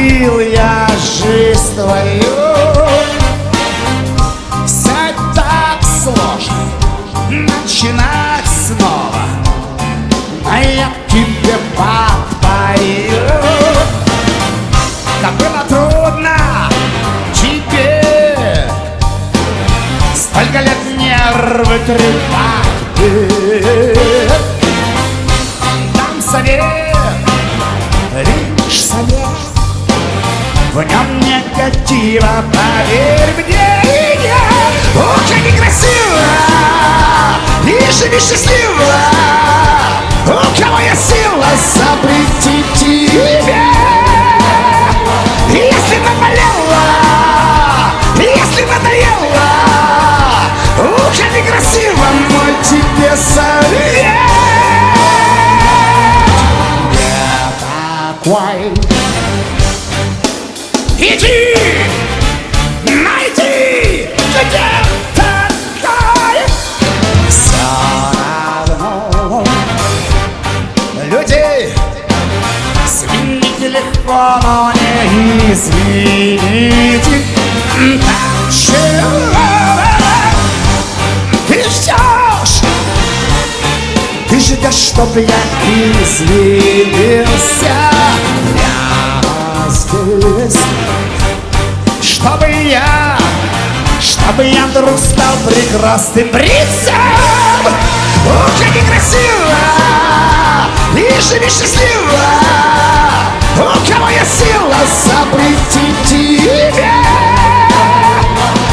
полюбил я жизнь твою. Все так сложно начинать снова, а я тебе подпою. Как было трудно тебе столько лет нервы трепать. Дам совет, лишь совет, в нем негатива, поверь мне. Очень некрасиво, и живи счастливо. У кого есть сила запретить тебе? Если наболело, если надоело, очень некрасиво, мой тебе совет. Я такой. Иди, найди, где такой. Все равно людей сменить легко, но не изменить. Так чего ты ждешь? Ты ждешь, чтоб я изменился. Я здесь, чтобы я вдруг стал прекрасным принцем. Очень некрасиво, и живи счастливо. У кого есть сила запретить тебе?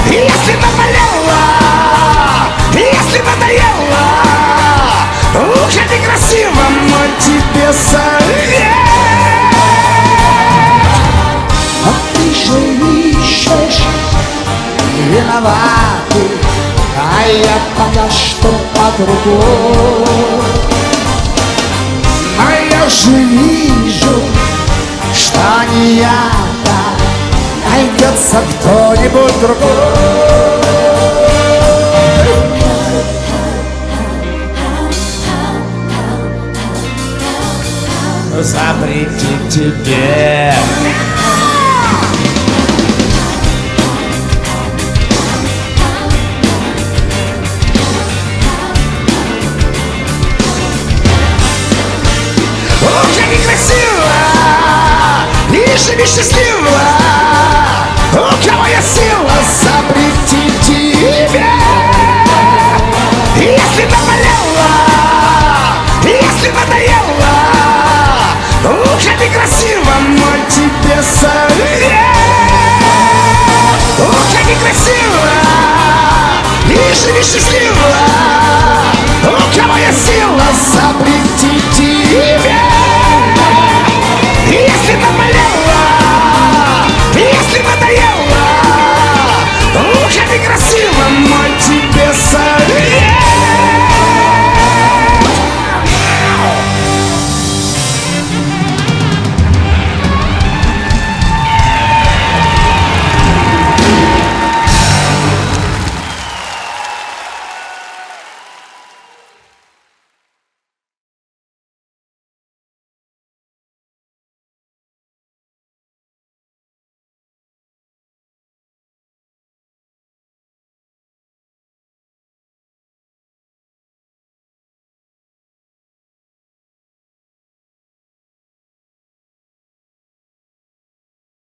Если наболело, если надоело, очень некрасиво, мой тебе совет. А ты же ищешь виноватый, а я пока что под рукой. А я же вижу, что не я-то, найдется кто-нибудь другой. Запретить тебе. Очень некрасиво, и живи счастливо. У кого есть сила запретить тебе? Если наболело, если надоело, очень некрасиво, мой тебе совет. Очень некрасиво, и живи счастливо.